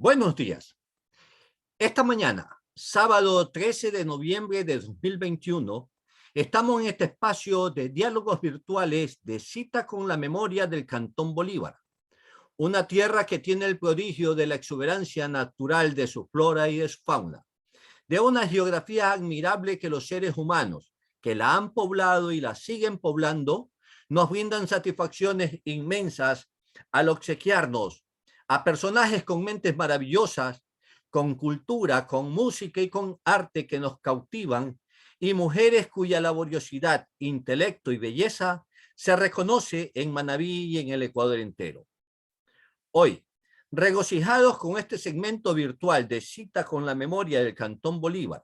Buenos días. Esta mañana, sábado 13 de noviembre de 2021, estamos en este espacio de diálogos virtuales de cita con la memoria del Cantón Bolívar, una tierra que tiene el prodigio de la exuberancia natural de su flora y de su fauna, de una geografía admirable que los seres humanos que la han poblado y la siguen poblando nos brindan satisfacciones inmensas al obsequiarnos a personajes con mentes maravillosas, con cultura, con música y con arte que nos cautivan, y mujeres cuya laboriosidad, intelecto y belleza se reconoce en Manabí y en el Ecuador entero. Hoy, regocijados con este segmento virtual de cita con la memoria del Cantón Bolívar,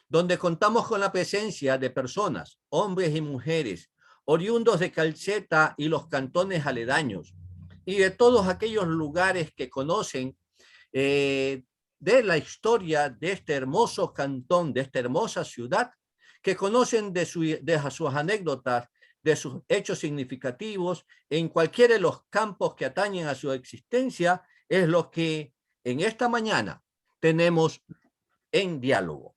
donde contamos con la presencia de personas, hombres y mujeres, oriundos de Calceta y los cantones aledaños, y de todos aquellos lugares que conocen de la historia de este hermoso cantón, de esta hermosa ciudad, que conocen de sus anécdotas, de sus hechos significativos, en cualquiera de los campos que atañen a su existencia, es lo que en esta mañana tenemos en diálogo.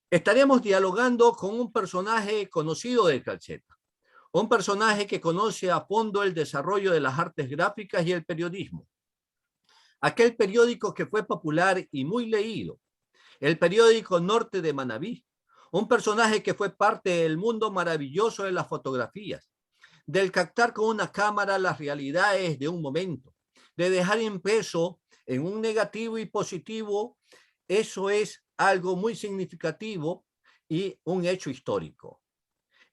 Estaremos dialogando con un personaje conocido de Calceta, un personaje que conoce a fondo el desarrollo de las artes gráficas y el periodismo. Aquel periódico que fue popular y muy leído, el periódico Norte de Manabí, un personaje que fue parte del mundo maravilloso de las fotografías, del captar con una cámara las realidades de un momento, de dejar impreso en un negativo y positivo. Eso es algo muy significativo y un hecho histórico.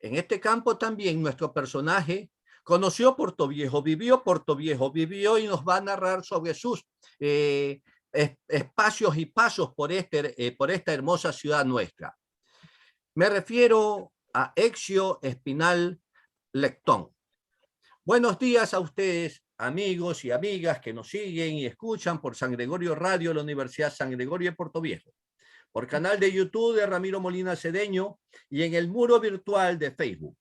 En este campo también nuestro personaje conoció Portoviejo, vivió y nos va a narrar sobre sus espacios y pasos por esta hermosa ciudad nuestra. Me refiero a Exio Espinal Lectón. Buenos días a ustedes, amigos y amigas que nos siguen y escuchan por San Gregorio Radio, la Universidad San Gregorio de Portoviejo, por canal de YouTube de Ramiro Molina Cedeño y en el muro virtual de Facebook.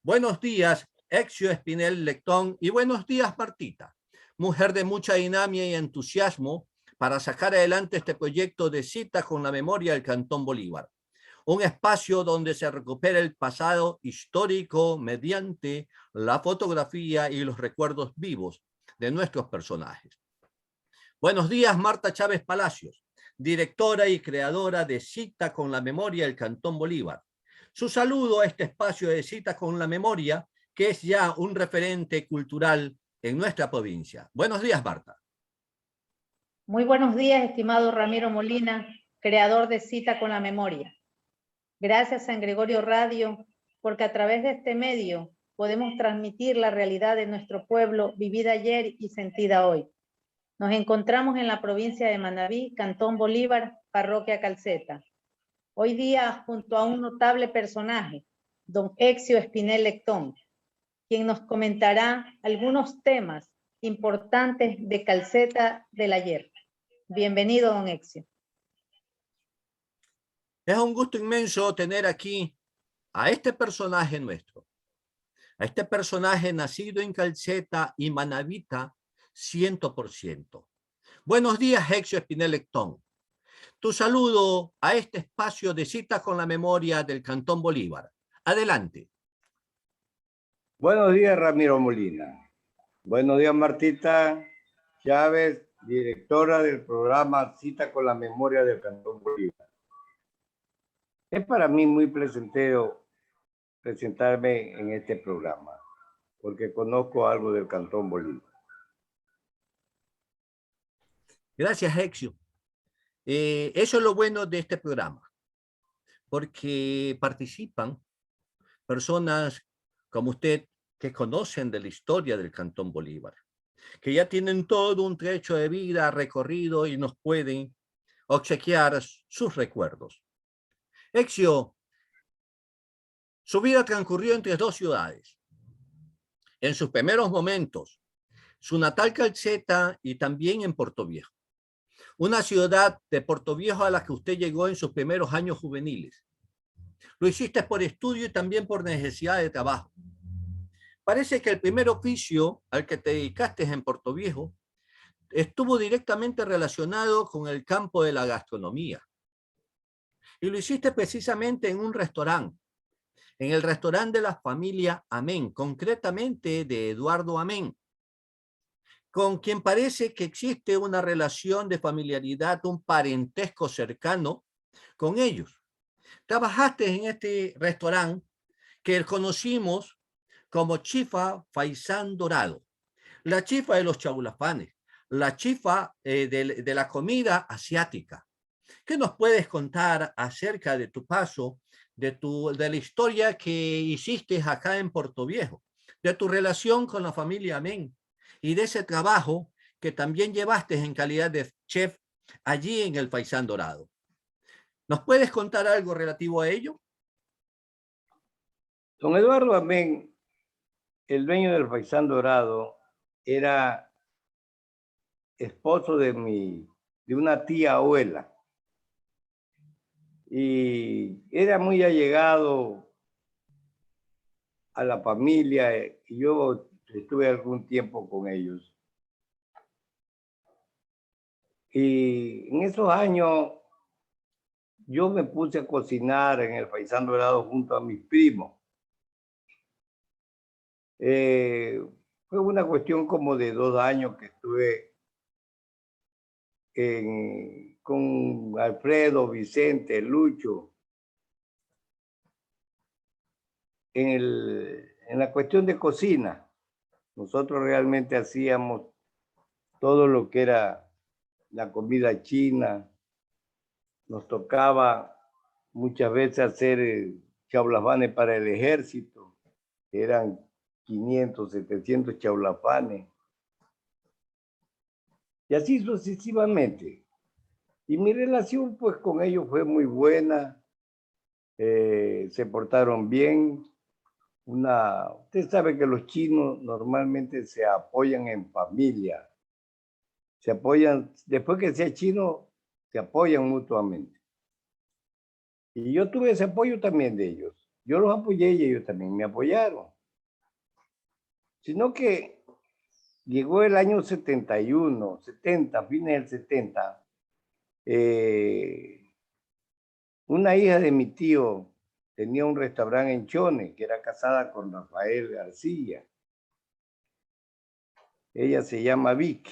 Buenos días, Exio Espinel Lectón, y buenos días, Martita, mujer de mucha dinámica y entusiasmo para sacar adelante este proyecto de cita con la memoria del Cantón Bolívar. Un espacio donde se recupera el pasado histórico mediante la fotografía y los recuerdos vivos de nuestros personajes. Buenos días, Marta Chávez Palacios, directora y creadora de Cita con la Memoria del Cantón Bolívar. Su saludo a este espacio de Cita con la Memoria, que es ya un referente cultural en nuestra provincia. Buenos días, Marta. Muy buenos días, estimado Ramiro Molina, creador de Cita con la Memoria. Gracias, San Gregorio Radio, porque a través de este medio podemos transmitir la realidad de nuestro pueblo, vivida ayer y sentida hoy. Nos encontramos en la provincia de Manabí, Cantón Bolívar, Parroquia Calceta. Hoy día junto a un notable personaje, don Exio Espinel Lectón, quien nos comentará algunos temas importantes de Calceta del ayer. Bienvenido, don Exio. Es un gusto inmenso tener aquí a este personaje nuestro, a este personaje nacido en Calceta y manabita 100%. Buenos días, Exio Espinel Lectón. Tu saludo a este espacio de Cita con la Memoria del Cantón Bolívar. Adelante. Buenos días, Ramiro Molina. Buenos días, Martita Chávez, directora del programa Cita con la Memoria del Cantón Bolívar. Es para mí muy placentero presentarme en este programa, porque conozco algo del Cantón Bolívar. Gracias, Exio. Eso es lo bueno de este programa, porque participan personas como usted que conocen de la historia del Cantón Bolívar, que ya tienen todo un trecho de vida recorrido y nos pueden obsequiar sus recuerdos. Exio, su vida transcurrió entre dos ciudades. En sus primeros momentos, su natal Calceta y también en Portoviejo. Una ciudad de Portoviejo a la que usted llegó en sus primeros años juveniles. Lo hiciste por estudio y también por necesidad de trabajo. Parece que el primer oficio al que te dedicaste en Portoviejo estuvo directamente relacionado con el campo de la gastronomía. Y lo hiciste precisamente en un restaurante, en el restaurante de la familia Amén, concretamente de Eduardo Amén, con quien parece que existe una relación de familiaridad, un parentesco cercano con ellos. Trabajaste en este restaurante que conocimos como Chifa Faisán Dorado, la chifa de los chaulafanes, la chifa de la comida asiática. ¿Qué nos puedes contar acerca de tu paso, de la historia que hiciste acá en Puerto Viejo, de tu relación con la familia Amén y de ese trabajo que también llevaste en calidad de chef allí en el Faisán Dorado? ¿Nos puedes contar algo relativo a ello? Don Eduardo Amén, el dueño del Faisán Dorado, era esposo de una tía abuela. Y era muy allegado a la familia y yo estuve algún tiempo con ellos. Y en esos años yo me puse a cocinar en el Faisán Dorado junto a mis primos. Fue una cuestión como de 2 años que estuve con Alfredo, Vicente, Lucho, en la cuestión de cocina. Nosotros realmente hacíamos todo lo que era la comida china. Nos tocaba muchas veces hacer chaulafanes para el ejército. Eran 500, 700 chaulafanes. Y así sucesivamente. Y mi relación pues con ellos fue muy buena. Se portaron bien. Usted sabe que los chinos normalmente se apoyan en familia. Se apoyan, después que sea chino, se apoyan mutuamente. Y yo tuve ese apoyo también de ellos. Yo los apoyé y ellos también me apoyaron. Sino que llegó el año 71, 70, fines del 70. Una hija de mi tío tenía un restaurante en Chone, que era casada con Rafael García. Ella se llama Vic,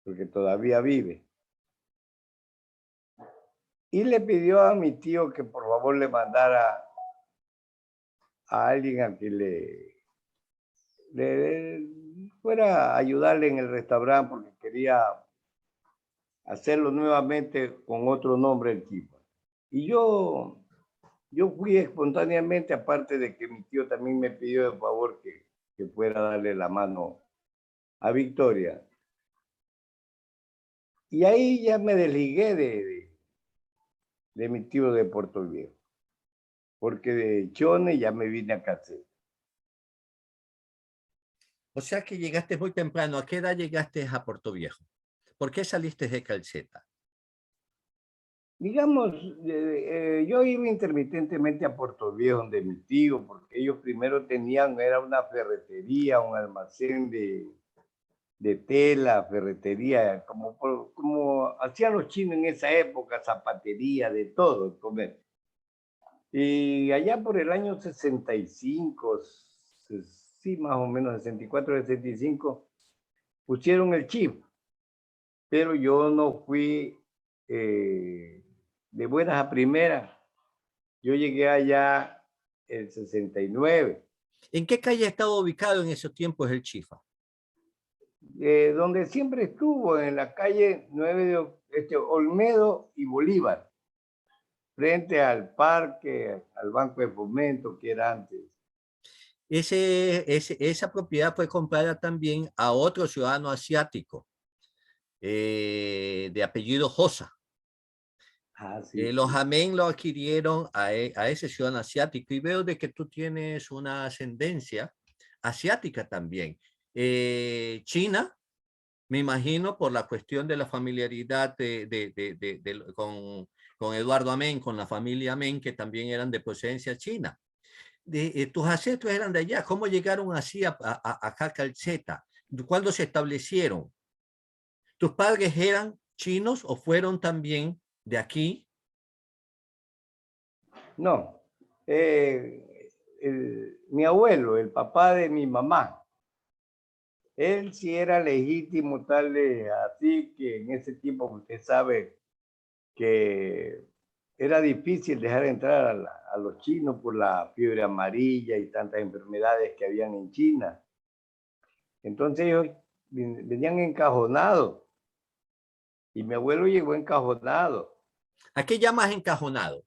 porque todavía vive. Y le pidió a mi tío que por favor le mandara a alguien a que le fuera a ayudarle en el restaurante porque quería hacerlo nuevamente con otro nombre el chifa. Y yo fui espontáneamente, aparte de que mi tío también me pidió de favor que fuera a darle la mano a Victoria. Y ahí ya me desligué de mi tío de Puerto Viejo, porque de Chone ya me vine a Calceta. O sea que llegaste muy temprano. ¿A qué edad llegaste a Puerto Viejo? ¿Por qué saliste de Calceta? Digamos, yo iba intermitentemente a Puerto Viejo, donde mi tío, porque ellos primero tenían, era una ferretería, un almacén de tela, ferretería, como hacían los chinos en esa época, zapatería, de todo, el comercio. Y allá por el año 65, sí, más o menos 64, 65, pusieron el chip, pero yo no fui de buenas a primeras. Yo llegué allá el 69. ¿En qué calle estaba ubicado en esos tiempos el Chifa? Donde siempre estuvo, en la calle 9 de Olmedo y Bolívar, frente al parque, al Banco de Fomento que era antes. Esa propiedad fue comprada también a otro ciudadano asiático de apellido Josa. Ah, sí, Los sí. Amén lo adquirieron a ese ciudadano asiático y veo de que tú tienes una ascendencia asiática también. China, me imagino por la cuestión de la familiaridad con Eduardo Amén, con la familia Amén, que también eran de procedencia china. Tus ancestros eran de allá. ¿Cómo llegaron así acá a Calceta? ¿Cuándo se establecieron? ¿Tus padres eran chinos o fueron también de aquí? No. Mi abuelo, el papá de mi mamá, él sí era legítimo, tal de así que en ese tiempo usted sabe que era difícil dejar entrar a los chinos por la fiebre amarilla y tantas enfermedades que habían en China. Entonces ellos venían encajonados y mi abuelo llegó encajonado. ¿A qué llamas encajonado?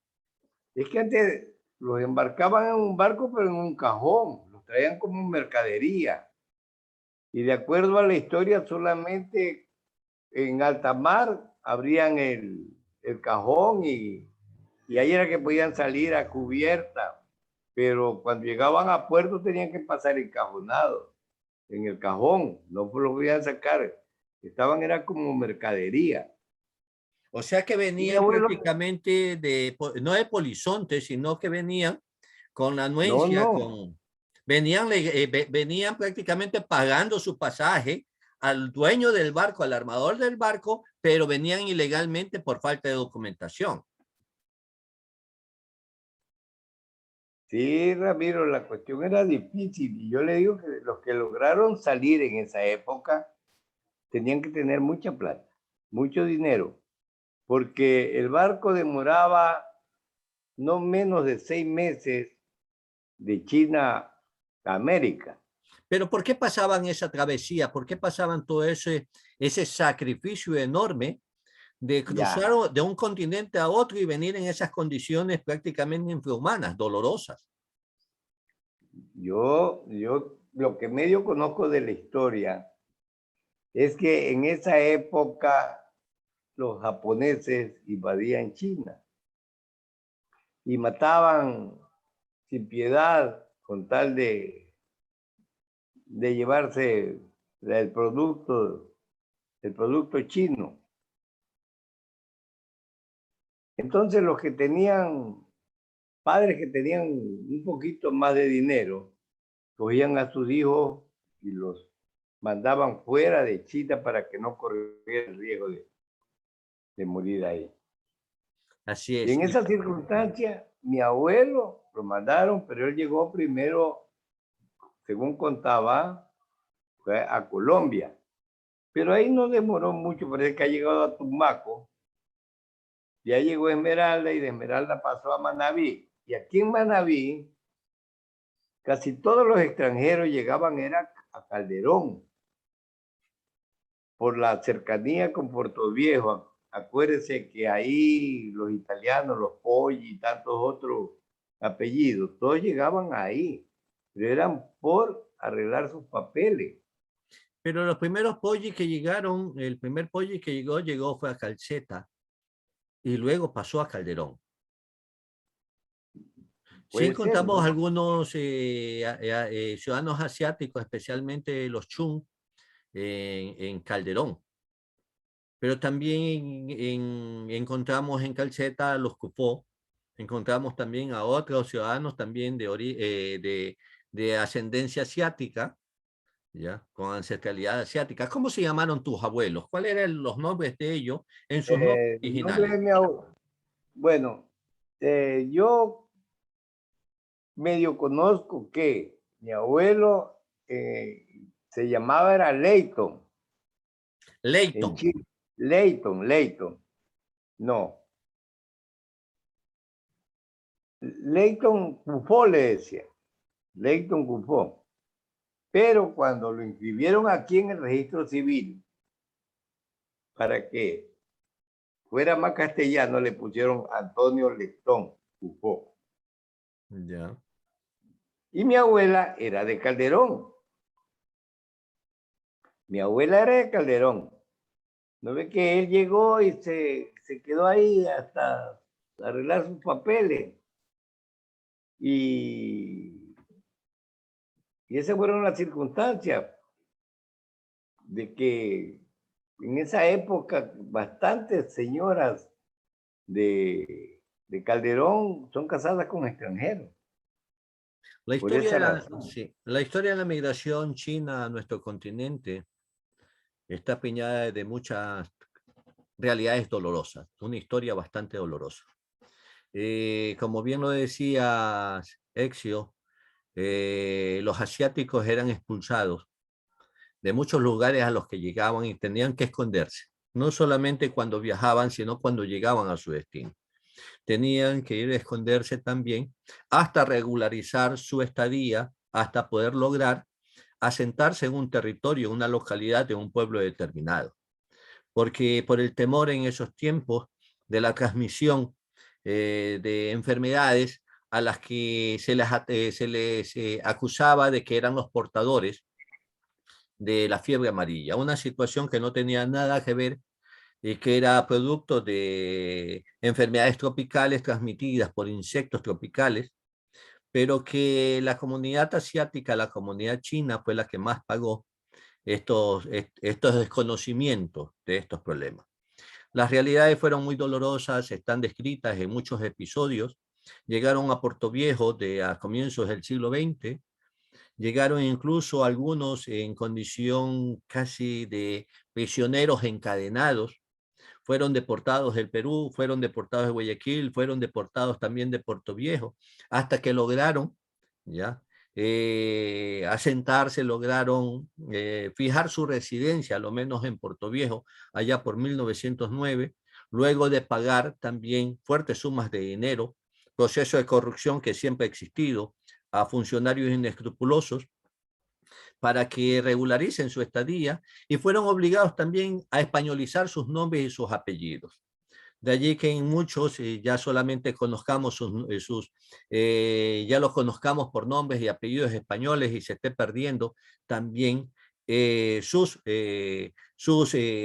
Es que antes los embarcaban en un barco, pero en un cajón, los traían como mercadería. Y de acuerdo a la historia, solamente en alta mar abrían el cajón y ahí era que podían salir a cubierta. Pero cuando llegaban a puerto tenían que pasar encajonados en el cajón, no lo podían sacar. Estaban, era como mercadería. O sea que Y mi venían abuelo, prácticamente no de Polizonte, sino que venían con la no, anuencia, no. venían prácticamente pagando su pasaje al dueño del barco, al armador del barco, pero venían ilegalmente por falta de documentación. Sí, Ramiro, la cuestión era difícil y yo le digo que los que lograron salir en esa época tenían que tener mucha plata, mucho dinero, porque el barco demoraba no menos de 6 meses de China a América. Pero ¿por qué pasaban esa travesía? ¿Por qué pasaban todo ese sacrificio enorme de cruzar Ya, de un continente a otro y venir en esas condiciones prácticamente infrahumanas, dolorosas? yo lo que medio conozco de la historia es que en esa época los japoneses invadían China y mataban sin piedad con tal de llevarse el producto chino. Entonces los que tenían, padres que tenían un poquito más de dinero, cogían a sus hijos y los mandaban fuera de China para que no corriera el riesgo de morir ahí. Así Y es. en esa circunstancia, mi abuelo lo mandaron, pero él llegó primero, según contaba, fue a Colombia. Pero ahí no demoró mucho, parece que ha llegado a Tumaco. Ya llegó Esmeralda y de Esmeralda pasó a Manabí. Y aquí en Manabí, casi todos los extranjeros llegaban era a Calderón, por la cercanía con Puerto Viejo. Acuérdese que ahí los italianos, los Poggi y tantos otros apellidos, todos llegaban ahí, pero eran por arreglar sus papeles. Pero los primeros pollos que llegaron, el primer pollo que llegó fue a Calceta y luego pasó a Calderón. Sí Puede ser, encontramos ¿no? algunos ciudadanos asiáticos, especialmente los Chun, en Calderón. Pero también encontramos en Calceta a los Cupó, encontramos también a otros ciudadanos también de ascendencia asiática, ¿ya? Con ancestralidad asiática. ¿Cómo se llamaron tus abuelos? ¿Cuáles eran los nombres de ellos en sus nombres El nombre originales? de mi abuelo, bueno, yo medio conozco que mi abuelo se llamaba era Leighton, en Leighton. Chile. Leighton. No, Leighton Cufó le decía, Leighton Cufó. Pero cuando lo inscribieron aquí en el registro civil, para que fuera más castellano, le pusieron Antonio Lectón Cufó. Ya. Y mi abuela era de Calderón. Mi abuela era de Calderón. ¿No ve que él llegó y se quedó ahí hasta arreglar sus papeles? Y, y esas fueron las circunstancias de que en esa época bastantes señoras de Calderón son casadas con extranjeros. Por esa razón. Sí, la historia de la migración china a nuestro continente está preñada de muchas realidades dolorosas, una historia bastante dolorosa. Como bien lo decía Exio, los asiáticos eran expulsados de muchos lugares a los que llegaban y tenían que esconderse, no solamente cuando viajaban, sino cuando llegaban a su destino. Tenían que ir a esconderse también hasta regularizar su estadía, hasta poder lograr asentarse en un territorio, una localidad de un pueblo determinado. Porque por el temor en esos tiempos de la transmisión de enfermedades a las que se les acusaba de que eran los portadores de la fiebre amarilla, una situación que no tenía nada que ver y que era producto de enfermedades tropicales transmitidas por insectos tropicales, pero que la comunidad asiática, la comunidad china fue la que más pagó estos desconocimientos de estos problemas. Las realidades fueron muy dolorosas, están descritas en muchos episodios. Llegaron a Puerto Viejo a comienzos del siglo XX, llegaron incluso algunos en condición casi de prisioneros encadenados, fueron deportados del Perú, fueron deportados de Guayaquil, fueron deportados también de Puerto Viejo, hasta que lograron, ¿ya? Asentarse, lograron fijar su residencia, a lo menos en Puerto Viejo, allá por 1909, luego de pagar también fuertes sumas de dinero, proceso de corrupción que siempre ha existido, a funcionarios inescrupulosos, para que regularicen su estadía y fueron obligados también a españolizar sus nombres y sus apellidos. De allí que en muchos ya solamente conozcamos ya los conozcamos por nombres y apellidos españoles y se esté perdiendo también sus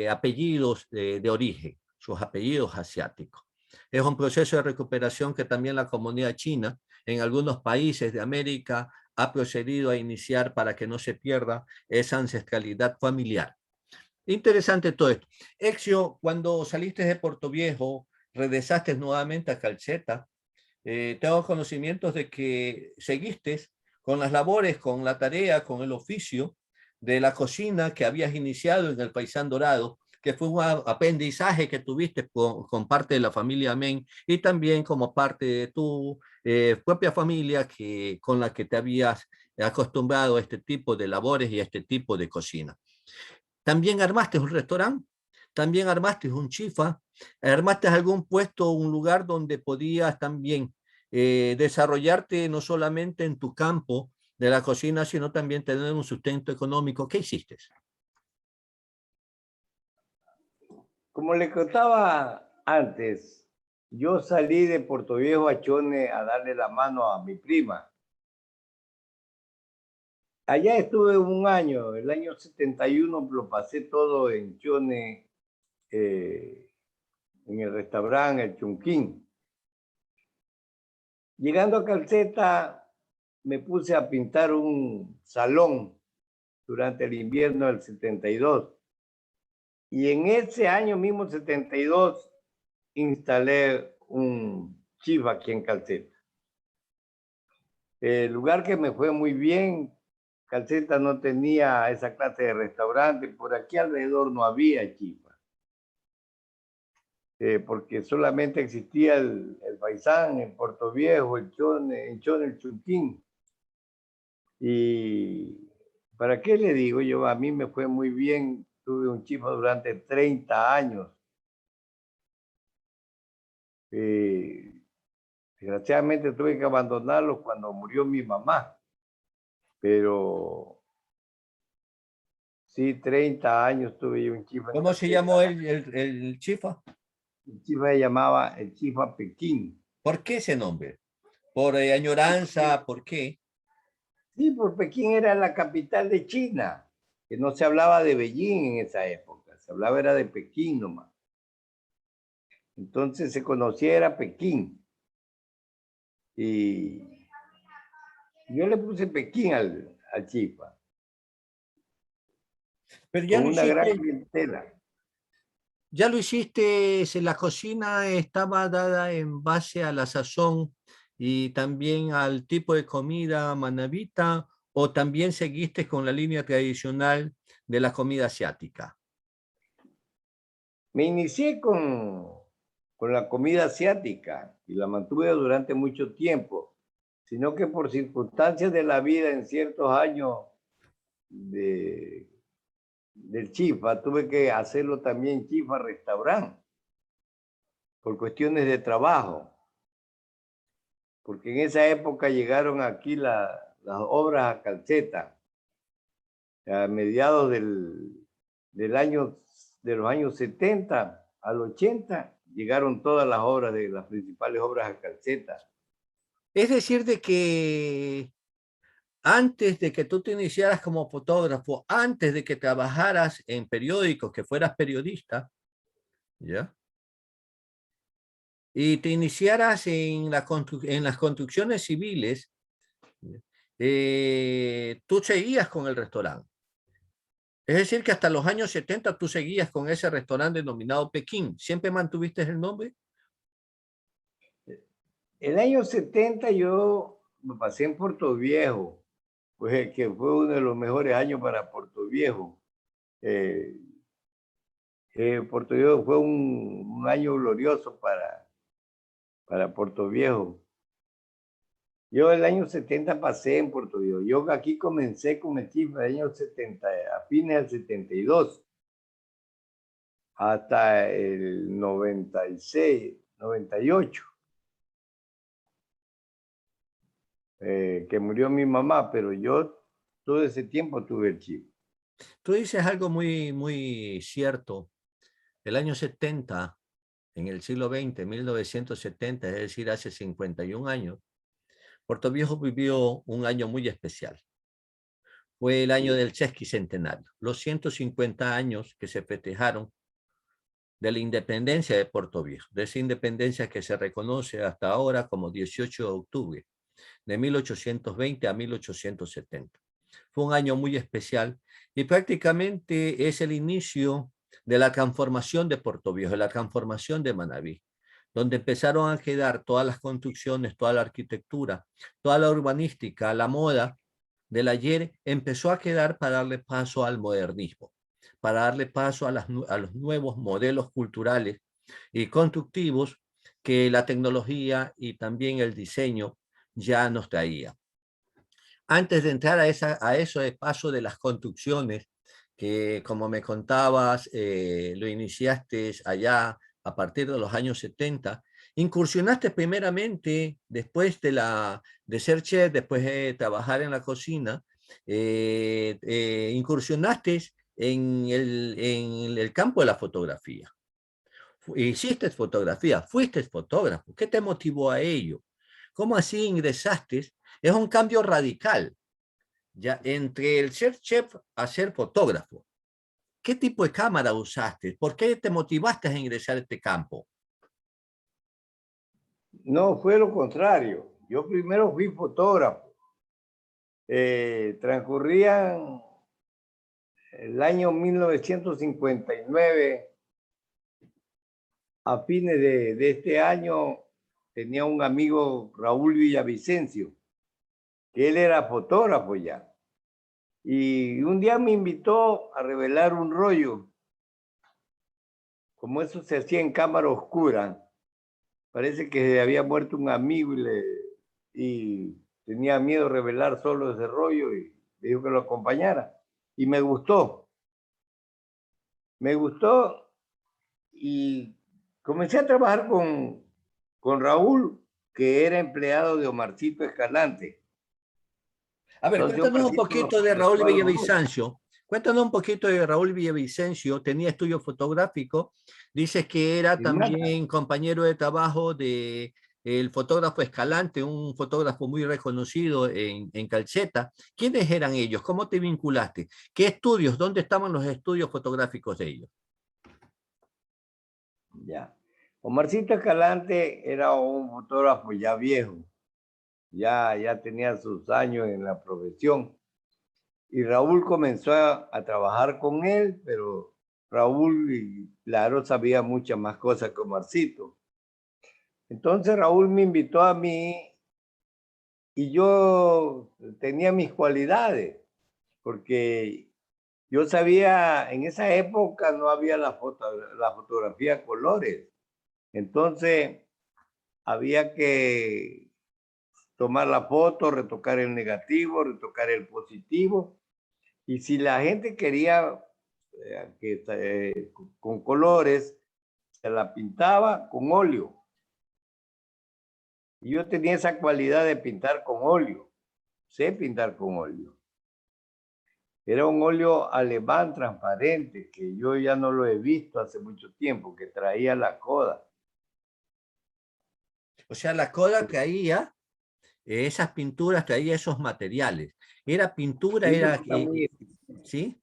apellidos de origen, sus apellidos asiáticos. Es un proceso de recuperación que también la comunidad china en algunos países de América ha procedido a iniciar para que no se pierda esa ancestralidad familiar. Interesante todo esto. Exio, cuando saliste de Puerto Viejo, regresaste nuevamente a Calceta, tengo conocimientos de que seguiste con las labores, con la tarea, con el oficio de la cocina que habías iniciado en el Paisán Dorado, que fue un aprendizaje que tuviste con parte de la familia Men y también como parte de tu propia familia con la que te habías acostumbrado a este tipo de labores y a este tipo de cocina. También armaste un restaurante, también armaste un chifa, armaste algún puesto, un lugar donde podías también desarrollarte no solamente en tu campo de la cocina, sino también tener un sustento económico. ¿Qué hiciste? Como le contaba antes, yo salí de Puerto Viejo a Chone a darle la mano a mi prima. Allá estuve un año, el año 71 lo pasé todo en Chone, en el restaurante El Chunquín. Llegando a Calceta, me puse a pintar un salón durante el invierno del 72. Y en ese año mismo, 72, instalé un chifa aquí en Calceta. El lugar que me fue muy bien, Calceta no tenía esa clase de restaurante, por aquí alrededor no había chifa. Porque solamente existía el Paisán en Puerto Viejo, el Chone, el Chunquín. Y ¿para qué le digo yo? A mí me fue muy bien, tuve un chifa durante 30 años. Desgraciadamente tuve que abandonarlo cuando murió mi mamá, pero sí, 30 años tuve yo un chifa. ¿Cómo se llamó el chifa? El chifa se llamaba el chifa Pekín. ¿Por qué ese nombre? ¿Por añoranza? ¿Por qué? Sí, por Pekín era la capital de China, que no se hablaba de Beijing en esa época, se hablaba era de Pekín nomás. Entonces se conocía era Pekín. Y yo le puse Pekín al chifa. Pero ya Con lo una gran hiciste, clientela. ya lo hiciste, la cocina estaba dada en base a la sazón y también al tipo de comida manabita, o también seguiste con la línea tradicional de la comida asiática. Me inicié con la comida asiática y la mantuve durante mucho tiempo, sino que por circunstancias de la vida en ciertos años de, del chifa, tuve que hacerlo también chifa restaurante por cuestiones de trabajo, porque en esa época llegaron aquí las obras a calceta, a mediados del año, de los años 70 al 80, llegaron todas las obras de las principales obras a calceta. Es decir, de que antes de que tú te iniciaras como fotógrafo, antes de que trabajaras en periódicos, que fueras periodista, ¿ya? Y te iniciaras en las construcciones civiles, tú seguías con el restaurante. Es decir, que hasta los años 70 tú seguías con ese restaurante denominado Pekín. ¿Siempre mantuviste el nombre? El año 70 yo me pasé en Puerto Viejo, pues que fue uno de los mejores años para Puerto Viejo. Puerto Viejo fue un año glorioso para Puerto Viejo. Yo el año 70 pasé en Puerto Viejo. Yo aquí comencé con el chifa el año 70, a fines del 72, hasta el 96, 98, que murió mi mamá, pero yo todo ese tiempo tuve el chifa. Tú dices algo muy cierto. El año 70, en el siglo XX, 1970, es decir, hace 51 años, Puerto Viejo vivió un año muy especial. Fue el año del sesquicentenario, los 150 años que se festejaron de la independencia de Puerto Viejo, de esa independencia que se reconoce hasta ahora como 18 de octubre de 1820 a 1870. Fue un año muy especial y prácticamente es el inicio de la transformación de Puerto Viejo, de la transformación de Manabí, donde empezaron a quedar todas las construcciones, toda la arquitectura, toda la urbanística, la moda del ayer empezó a quedar para darle paso al modernismo, para darle paso a los nuevos modelos culturales y constructivos que la tecnología y también el diseño ya nos traía. Antes de entrar a eso de paso de las construcciones, que como me contabas, lo iniciaste allá a partir de los años 70, incursionaste primeramente, después de ser chef, después de trabajar en la cocina, incursionaste en el campo de la fotografía. Hiciste fotografía, fuiste fotógrafo. ¿Qué te motivó a ello? ¿Cómo así ingresaste? Es un cambio radical, ya entre el ser chef a ser fotógrafo. ¿Qué tipo de cámara usaste? ¿Por qué te motivaste a ingresar a este campo? No, fue lo contrario. Yo primero fui fotógrafo. Transcurrían el año 1959, a fines de este año, tenía un amigo, Raúl Villavicencio, que él era fotógrafo ya. Y un día me invitó a revelar un rollo. Como eso se hacía en cámara oscura, parece que se había muerto un amigo y tenía miedo de revelar solo ese rollo y me dijo que lo acompañara. Y me gustó. Me gustó y comencé a trabajar con Raúl, que era empleado de Omarcito Escalante. A ver, Entonces cuéntanos un Omarcito poquito de nos Raúl prestó a los dos. Villavicencio. Cuéntanos un poquito de Raúl Villavicencio. Tenía estudio fotográfico. Dices que era En Manta. también compañero de trabajo de el fotógrafo Escalante, un fotógrafo muy reconocido en Calceta. ¿Quiénes eran ellos? ¿Cómo te vinculaste? ¿Qué estudios? ¿Dónde estaban los estudios fotográficos de ellos? Ya. Omarcito Escalante era un fotógrafo ya viejo, ya tenía sus años en la profesión. Y Raúl comenzó a trabajar con él, pero Raúl, claro, sabía muchas más cosas que Omarcito. Entonces Raúl me invitó a mí y yo tenía mis cualidades, porque Yo sabía, en esa época no había la fotografía a colores. Entonces, había que tomar la foto, retocar el negativo, retocar el positivo. Y si la gente quería con colores, se la pintaba con óleo. Y yo tenía esa cualidad de pintar con óleo. Sé pintar con óleo. Era un óleo alemán transparente que yo ya no lo he visto hace mucho tiempo, que traía la Kodak. O sea, la Kodak traía esas pinturas, traía esos materiales. Era pintura, Sí, era... ¿sí?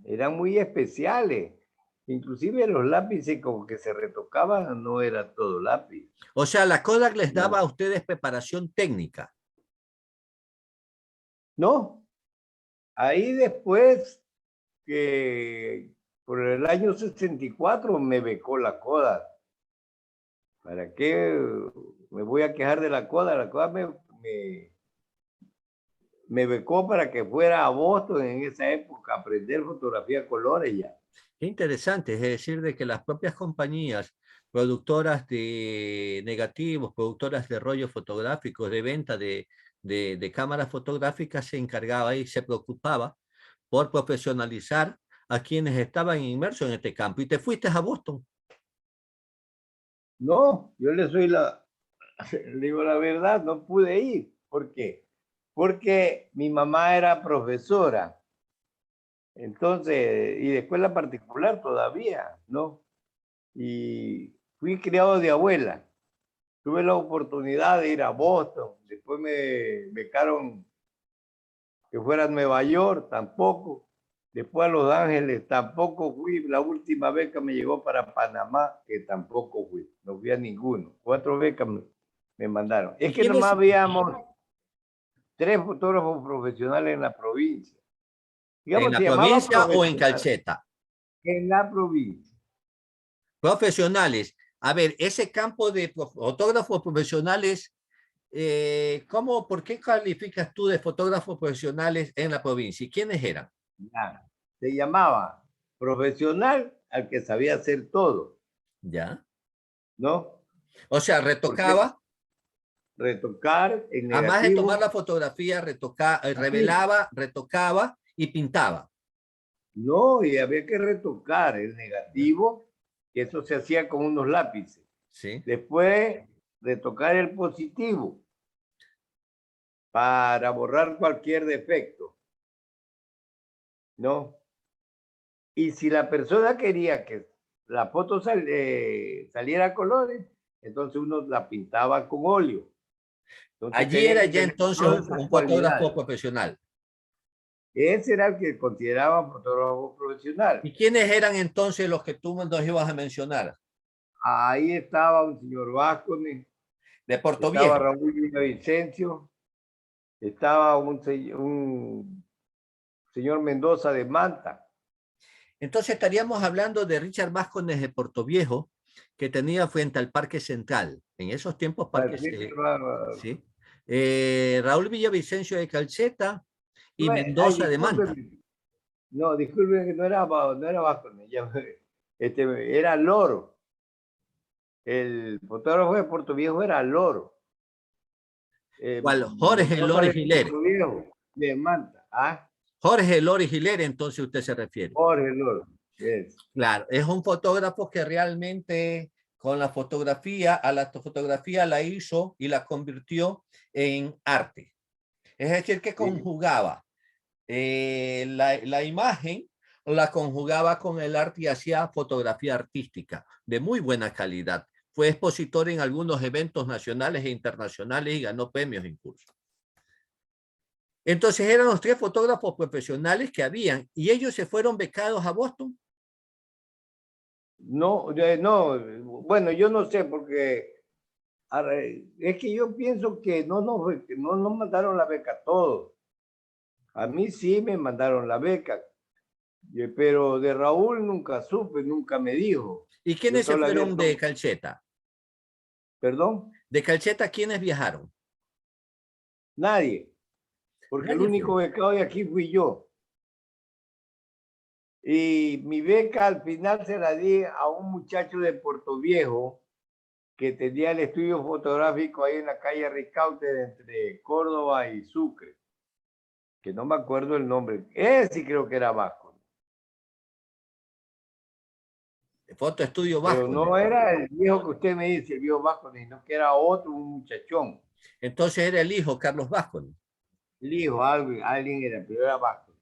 eran muy especiales. Inclusive los lápices como que se retocaban, no era todo lápiz. O sea, la Kodak les daba No. a ustedes preparación técnica. No, ahí después que por el año 64 me becó la Kodak. ¿Para qué me voy a quejar de la Kodak? La Kodak me becó para que fuera a Boston en esa época a aprender fotografía a colores ya. Qué interesante, es decir, de que las propias compañías productoras de negativos, productoras de rollos fotográficos, de venta de cámaras fotográficas, se encargaba y se preocupaba por profesionalizar a quienes estaban inmersos en este campo. Y te fuiste a Boston. No, yo le digo la verdad, no pude ir. ¿Por qué? Porque mi mamá era profesora. Entonces, y de escuela particular todavía, ¿no? Y fui criado de abuela. Tuve la oportunidad de ir a Boston. Después me becaron que fuera a Nueva York, tampoco. Después a Los Ángeles, tampoco fui. La última beca me llegó para Panamá, que tampoco fui. No fui a ninguno. 4 becas me mandaron. Es ¿Y que quiénes? nomás habíamos 3 fotógrafos profesionales en la provincia. ¿En Digamos, la se llamaban provincia o en profesionales Calceta? en la provincia. Profesionales. A ver, ese campo de fotógrafos profesionales, ¿por qué calificas tú de fotógrafos profesionales en la provincia? ¿Y quiénes eran? Ya. Se llamaba profesional al que sabía hacer todo, ¿Ya? ¿no? O sea, Porque retocaba, retocar en además de tomar la negativo, fotografía, así. revelaba, retocaba y pintaba. No, y había que retocar el ¿Ya? negativo, que eso se hacía con unos lápices. ¿Sí? Después, retocar el positivo para borrar cualquier defecto, ¿no? Y si la persona quería que la foto saliera a colores, entonces uno la pintaba con óleo. Entonces Allí tenía era que ya tener entonces todas esas un fotógrafo cualidades. profesional. Ese era el que consideraba fotógrafo profesional. ¿Y quiénes eran entonces los que tú nos ibas a mencionar? Ahí estaba un señor Vázquez, De estaba Portoviejo. Raúl Villavicencio, estaba un señor Mendoza de Manta. Entonces estaríamos hablando de Richard Vázquez de Portoviejo, que tenía frente al Parque Central. En esos tiempos, ¿sí? Raúl Villavicencio de Calceta y Ay, Mendoza de Manta. discúlpeme. No, disculpe que no era Vázquez, era Loro. El fotógrafo de Puerto Viejo era Loro. ¿Cuál? Jorge Mendoza Lori de Giler. Puerto Viejo, de Manta. Ah, Jorge Lori Giler, entonces usted se refiere. Jorge Loro. Yes. Claro, es un fotógrafo que realmente con la fotografía, a la fotografía la hizo y la convirtió en arte. Es decir, que Sí. conjugaba la imagen, la conjugaba con el arte y hacía fotografía artística de muy buena calidad. Fue expositor en algunos eventos nacionales e internacionales y ganó premios incluso. Entonces eran los 3 fotógrafos profesionales que habían y ellos se fueron becados a Boston. No, no, bueno, yo no sé porque es que yo pienso que no nos mandaron la beca a todos. A mí sí me mandaron la beca, pero de Raúl nunca supe, nunca me dijo. ¿Y Yo quiénes se solo había fueron de Calceta? perdón, De Calceta, ¿quiénes viajaron? nadie, porque el Nadie único fue. becado de aquí fui yo. Y mi beca al final se la di a un muchacho de Puerto Viejo que tenía el estudio fotográfico ahí en la calle Ricaute entre Córdoba y Sucre, que no me acuerdo el nombre. Ese sí creo que era vasco. Foto Estudio Pero Vasco. no era el viejo que usted me dice, el viejo vasco, sino que era otro, un muchachón. Entonces era el hijo Carlos Vasco. El hijo, alguien era, pero era vasco.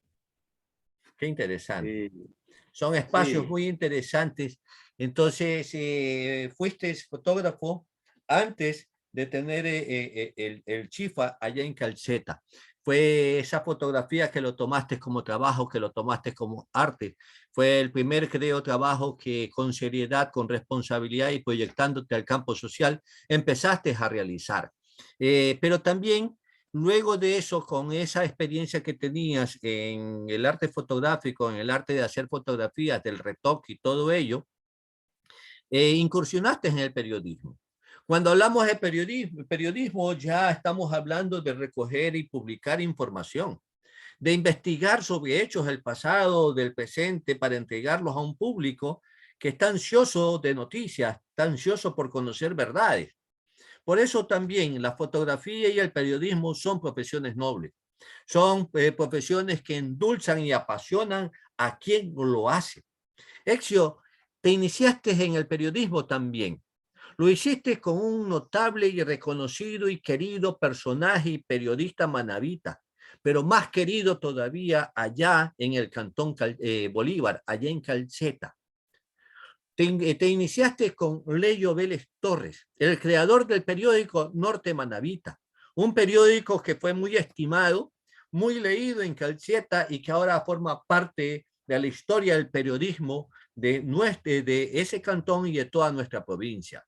Qué interesante. Sí, Son espacios sí. muy interesantes. Entonces, fuiste fotógrafo antes de tener el Chifa allá en Calceta. Fue esa fotografía que lo tomaste como trabajo, que lo tomaste como arte. Fue el primer, creo, trabajo que con seriedad, con responsabilidad y proyectándote al campo social, empezaste a realizar. Pero también luego de eso, con esa experiencia que tenías en el arte fotográfico, en el arte de hacer fotografías, del retoque y todo ello, incursionaste en el periodismo. Cuando hablamos de periodismo ya estamos hablando de recoger y publicar información, de investigar sobre hechos del pasado, del presente, para entregarlos a un público que está ansioso de noticias, está ansioso por conocer verdades. Por eso también la fotografía y el periodismo son profesiones nobles. Son profesiones que endulzan y apasionan a quien lo hace. Exio, te iniciaste en el periodismo también. Lo hiciste con un notable y reconocido y querido personaje y periodista manabita, pero más querido todavía allá en el Cantón Bolívar, allá en Calceta. Te iniciaste con Leyo Vélez Torres, el creador del periódico Norte Manabita, un periódico que fue muy estimado, muy leído en Calceta y que ahora forma parte de la historia del periodismo de ese cantón y de toda nuestra provincia.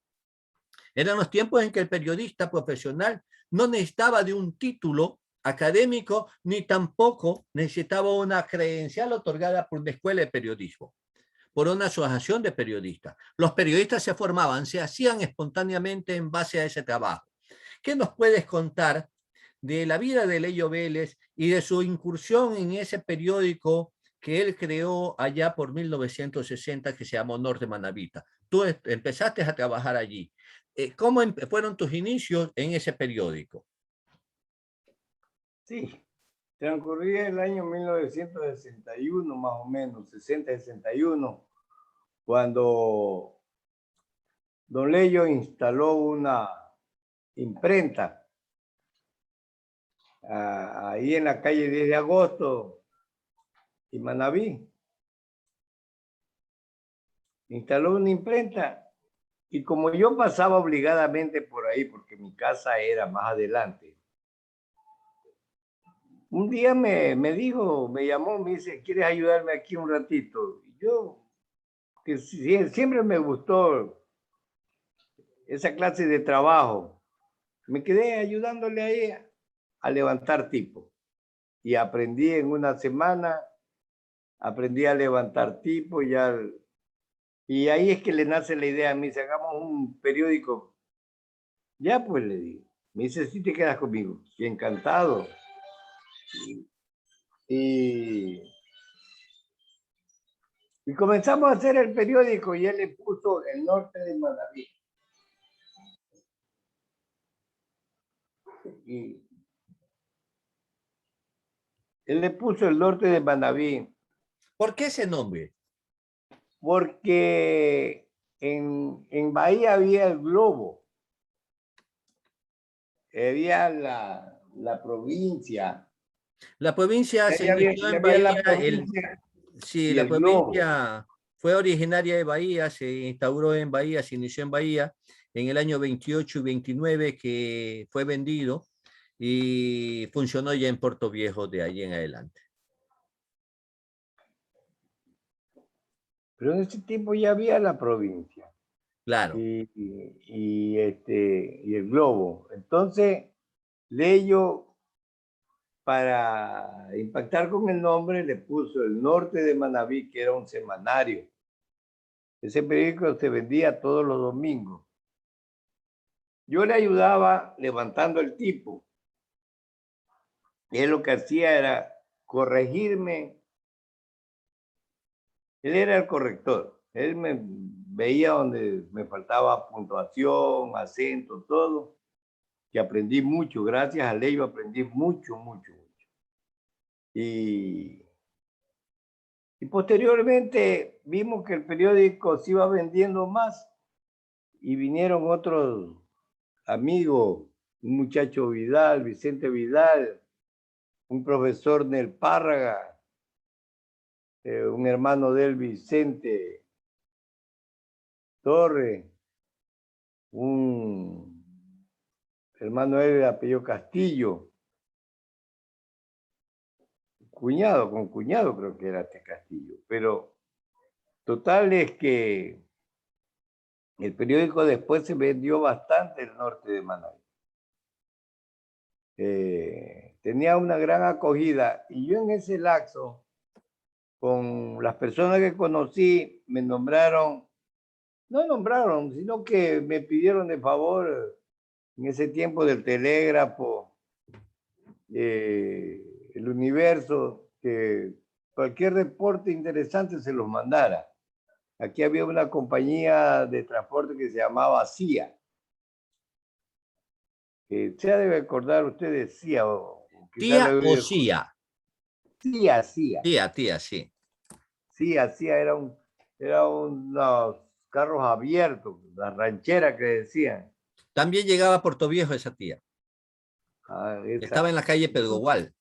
Eran los tiempos en que el periodista profesional no necesitaba de un título académico ni tampoco necesitaba una credencial otorgada por una escuela de periodismo, por una asociación de periodistas. Los periodistas se formaban, se hacían espontáneamente en base a ese trabajo. ¿Qué nos puedes contar de la vida de Leyo Vélez y de su incursión en ese periódico que él creó allá por 1960 que se llamó Norte Manabita? Tú empezaste a trabajar allí. ¿Cómo fueron tus inicios en ese periódico? Sí, transcurría el año 1961, más o menos, 60-61, cuando don Leyo instaló una imprenta ahí en la calle 10 de agosto y Manabí. Instaló una imprenta y como yo pasaba obligadamente por ahí, porque mi casa era más adelante, un día me dijo, me llamó, me dice, ¿quieres ayudarme aquí un ratito? Y yo, que siempre me gustó esa clase de trabajo, me quedé ayudándole a ella a levantar tipo. Y aprendí en una semana, aprendí a levantar tipo y ahí es que le nace la idea a mí, si hagamos un periódico. Ya pues le digo, me dice, si te quedas conmigo. Y encantado. Y, y comenzamos a hacer el periódico y él le puso el Norte de Manabí. Y él le puso el Norte de Manabí. ¿Por qué ese nombre? Porque en Bahía había el Globo. Había la provincia. La provincia se inició en Había la Bahía, provincia sí, y la el Globo. provincia fue originaria de Bahía, se instauró en Bahía, se inició en Bahía en el año 28 y 29 que fue vendido y funcionó ya en Puerto Viejo de ahí en adelante. Pero en ese tiempo ya había la provincia Claro, y el Globo. Entonces, Leyo, para impactar con el nombre, le puso el Norte de Manabí, que era un semanario. Ese periódico se vendía todos los domingos. Yo le ayudaba levantando el tipo. él lo que hacía era corregirme. Él era el corrector. Él me veía donde me faltaba puntuación, acento, todo. Que aprendí mucho. Gracias a Ley aprendí mucho, mucho, mucho. Y posteriormente vimos que el periódico se iba vendiendo más y vinieron otros amigos, un muchacho Vidal, Vicente Vidal, un profesor Nel Párraga, un hermano de él, Vicente Torre, un hermano de él, apellido Castillo, con cuñado creo que era este Castillo, pero total es que el periódico después se vendió bastante el norte de Manabí. Tenía una gran acogida y yo en ese lapso, con las personas que conocí, me nombraron, no nombraron, sino que me pidieron de favor en ese tiempo del telégrafo, el Universo, que cualquier reporte interesante se los mandara. Aquí había una compañía de transporte que se llamaba CIA. Se ha de acordar usted de CIA. ¿Tía o CIA? CIA, CIA. Tía, sí. CIA, CIA era unos carros abiertos, la ranchera que decían. También llegaba a Puerto Viejo esa tía. Estaba en la calle Pedro Gual.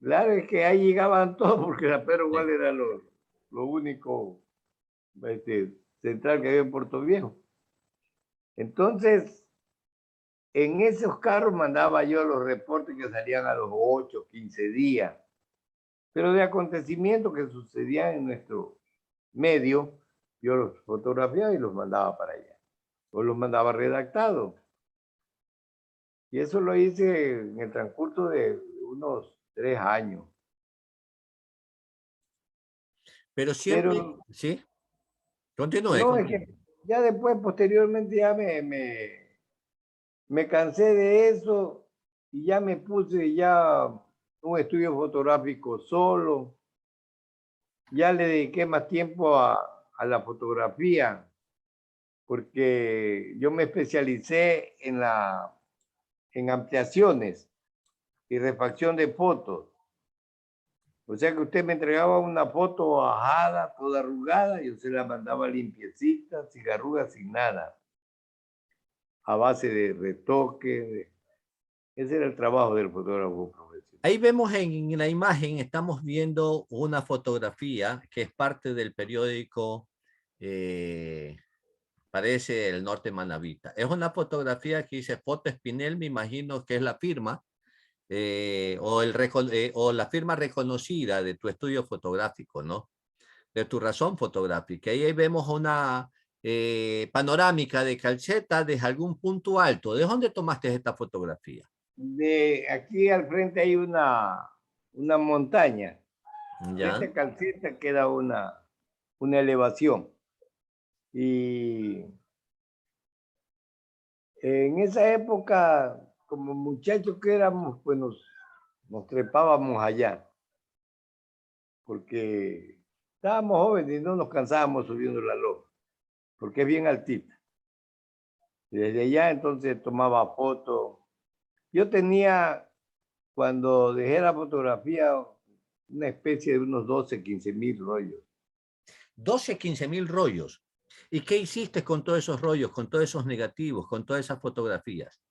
Claro, es que ahí llegaban todos porque la Pedro Gual era lo único central que había en Puerto Viejo. Entonces, en esos carros mandaba yo los reportes que salían a los 8, 15 días. Pero de acontecimientos que sucedían en nuestro medio, yo los fotografiaba y los mandaba para allá. O los mandaba redactados. Y eso lo hice en el transcurso de unos 3 años. Pero siempre, ¿sí? Continúe. No, es que ya después, posteriormente, ya me cansé de eso y ya me puse ya un estudio fotográfico solo. Ya le dediqué más tiempo a la fotografía porque yo me especialicé en ampliaciones y refacción de fotos. O sea que usted me entregaba una foto bajada, toda arrugada, y yo se la mandaba limpiecita, sin arrugas, sin nada. A base de retoque. Ese era el trabajo del fotógrafo profesional. Ahí vemos en la imagen, estamos viendo una fotografía que es parte del periódico, parece el Norte Manabita. Es una fotografía que dice Foto Espinel, me imagino que es la firma, o la firma reconocida de tu estudio fotográfico, ¿no? De tu razón fotográfica. Y ahí vemos una panorámica de Calceta desde algún punto alto. ¿De dónde tomaste esta fotografía? De aquí al frente hay una montaña. ¿Ya? Esta Calceta queda una elevación. Y en esa época, como muchachos que éramos, pues nos trepábamos allá. Porque estábamos jóvenes y no nos cansábamos subiendo la loma. Porque es bien altita. Y desde allá entonces tomaba fotos. Yo tenía, cuando dejé la fotografía, una especie de unos 12, 15 mil rollos. 12, 15 mil rollos. ¿Y qué hiciste con todos esos rollos, con todos esos negativos, con todas esas fotografías?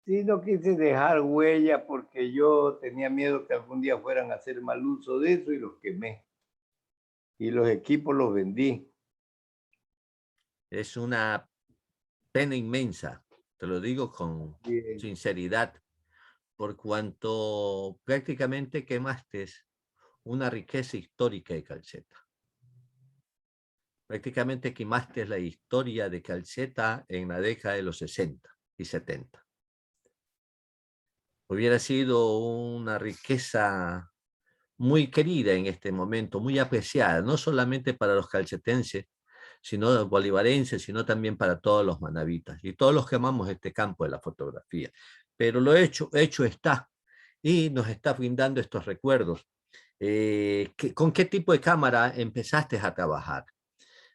Sí, no quise dejar huella porque yo tenía miedo que algún día fueran a hacer mal uso de eso y los quemé. Y los equipos los vendí. Es una pena inmensa, te lo digo con sinceridad, por cuanto prácticamente quemaste una riqueza histórica de Calceta. Prácticamente quemaste la historia de Calceta en la década de los 60 y 70. Hubiera sido una riqueza muy querida en este momento, muy apreciada, no solamente para los calcetenses, sino bolivarenses, sino también para todos los manavitas y todos los que amamos este campo de la fotografía. pero lo hecho está y nos está brindando estos recuerdos. ¿Con qué tipo de cámara empezaste a trabajar?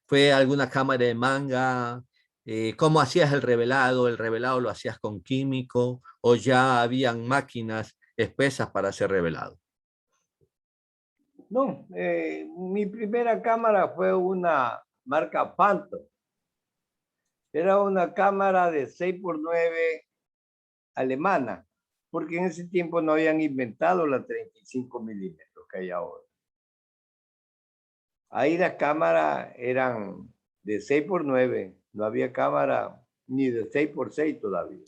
¿Fue alguna cámara de manga? ¿Cómo hacías el revelado? ¿El revelado lo hacías con químico o ya habían máquinas espesas para hacer revelado? No, mi primera cámara fue una marca Phantom. Era una cámara de 6x9 alemana, porque en ese tiempo no habían inventado la 35 milímetros que hay ahora. Ahí las cámaras eran de 6x9, no había cámara ni de 6x6 todavía.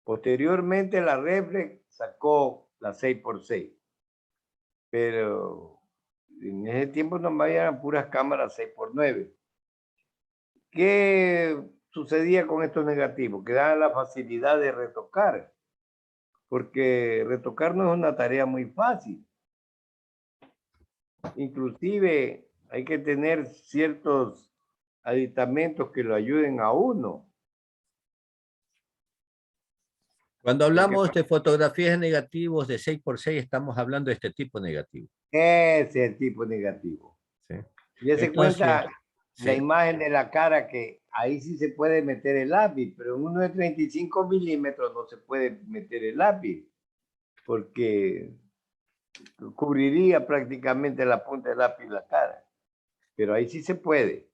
Posteriormente la Reflex sacó la 6x6, pero en ese tiempo nomás eran puras cámaras 6x9. ¿Qué sucedía con estos negativos? Que daban la facilidad de retocar, porque retocar no es una tarea muy fácil. Inclusive hay que tener ciertos aditamentos que lo ayuden a uno. Cuando Porque hablamos de fotografías de negativos de 6x6, estamos hablando de este tipo de negativo. ese es el tipo negativo. ¿Sí? Ya se Entonces, cuenta la sí. imagen de la cara, que ahí sí se puede meter el lápiz, pero en uno de 35 milímetros no se puede meter el lápiz, porque cubriría prácticamente la punta del lápiz la cara. Pero ahí sí se puede,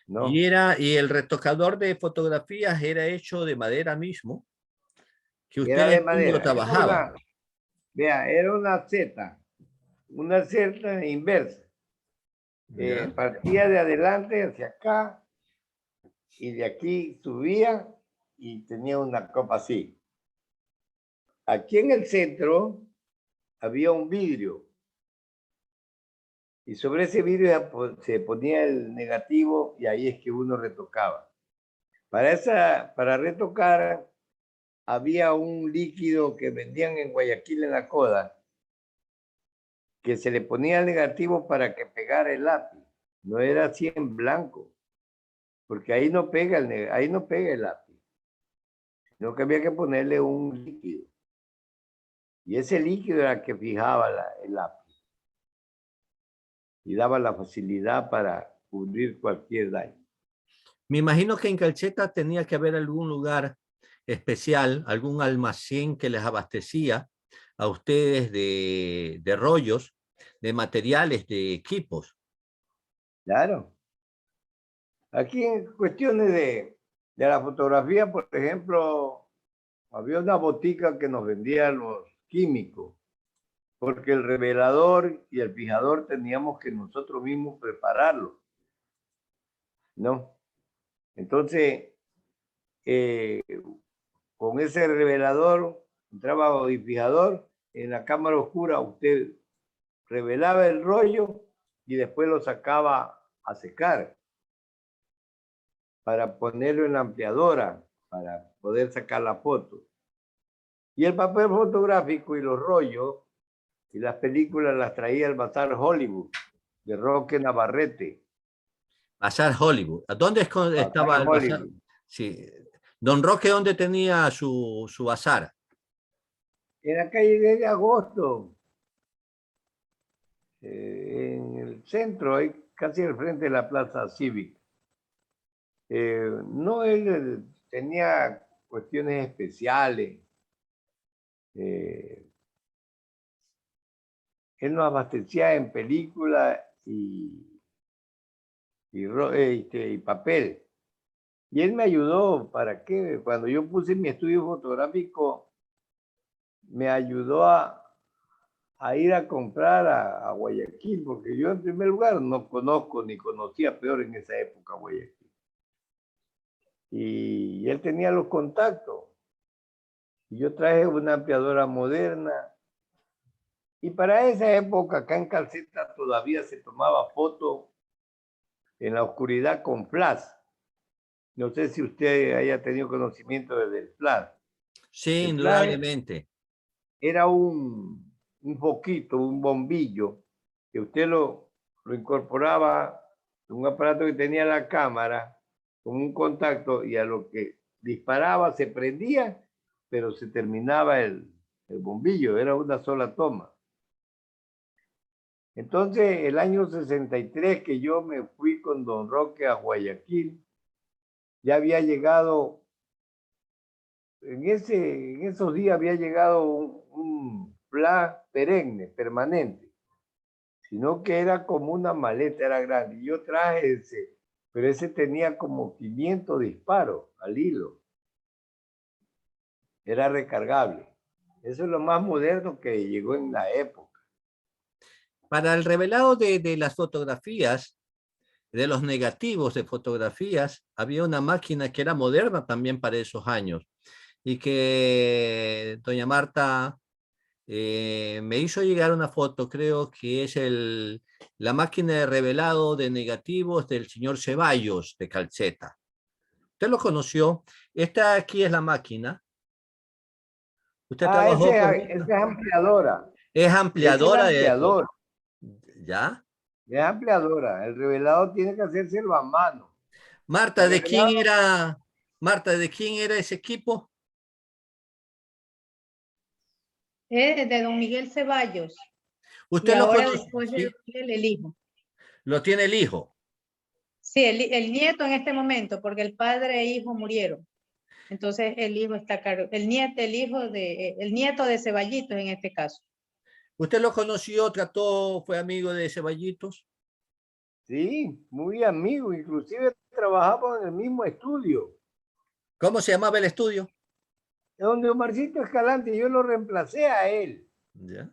¿no? Y el retocador de fotografías era hecho de madera mismo, que Era de ustedes mismos lo madera. trabajaban. Vea, era una Z inversa. ¿Ya? Partía de adelante hacia acá y de aquí subía y tenía una copa así. Aquí en el centro había un vidrio y sobre ese vidrio se ponía el negativo y ahí es que uno retocaba. Para retocar había un líquido que vendían en Guayaquil en la Coda, que se le ponía el negativo para que pegara el lápiz. No era así en blanco, porque ahí no pega ahí no pega el lápiz, sino que había que ponerle un líquido. Y ese líquido era el que fijaba el lápiz y daba la facilidad para cubrir cualquier daño. Me imagino que en Calcheta tenía que haber algún lugar especial, algún almacén que les abastecía a ustedes de rollos, de materiales, de equipos. Claro. Aquí en cuestiones de la fotografía, por ejemplo, había una botica que nos vendía los químicos, porque el revelador y el fijador teníamos que nosotros mismos prepararlo, ¿no? Entonces, con ese revelador, entraba y fijador, en la cámara oscura usted revelaba el rollo y después lo sacaba a secar para ponerlo en la ampliadora, para poder sacar la foto. Y el papel fotográfico y los rollos y las películas las traía el Bazar Hollywood de Roque Navarrete. Bazar Hollywood. ¿Dónde estaba Bazar el bazar? Hollywood. Sí. Don Roque, ¿dónde tenía su bazar? En la calle de Agosto, en el centro, ahí casi al frente de la Plaza Cívica. No, él tenía cuestiones especiales. Él nos abastecía en película y papel. Y él me ayudó para que cuando yo puse mi estudio fotográfico, me ayudó a ir a comprar a Guayaquil, porque yo en primer lugar no conozco ni conocía, peor en esa época, Guayaquil. Y él tenía los contactos. Y yo traje una ampliadora moderna. Y para esa época, acá en Calceta todavía se tomaba foto en la oscuridad con flash. No sé si usted haya tenido conocimiento del flash. Sí, El flash indudablemente. era un foquito, un bombillo, que usted lo incorporaba en un aparato que tenía la cámara con un contacto y a lo que disparaba, se prendía, pero se terminaba el bombillo, era una sola toma. Entonces, el año 63 que yo me fui con don Roque a Guayaquil, ya había llegado, en esos días había llegado un plan perenne, permanente, sino que era como una maleta, era grande. Y yo traje ese, pero ese tenía como 500 disparos al hilo. Era recargable. Eso es lo más moderno que llegó en la época. Para el revelado de las fotografías, de los negativos de fotografías, había una máquina que era moderna también para esos años y que doña Marta me hizo llegar una foto, creo que es la máquina de revelado de negativos del señor Ceballos de Calceta. ¿Usted lo conoció? Esta aquí es la máquina. ¿Usted Ah, trabajó con esa es esta? ampliadora. Es Ese es ampliadora de... ampliador. ¿Ya? Es ampliadora. El revelado tiene que hacérselo a mano. Marta, El ¿de quién revelado era? Marta, ¿de quién era ese equipo? Es de don Miguel Ceballos. Y ¿Usted lo ahora conoce? después de ¿Sí? don Miguel, el hijo. Lo tiene el hijo. Sí, el nieto en este momento, porque el padre e hijo murieron. Entonces el hijo está a cargo, el nieto de Ceballitos en este caso. ¿Usted lo conoció, trató, fue amigo de Ceballitos? sí, muy amigo. Inclusive trabajamos en el mismo estudio. ¿Cómo se llamaba el estudio? Donde Omarcito Escalante, yo lo reemplacé a él. ¿Ya?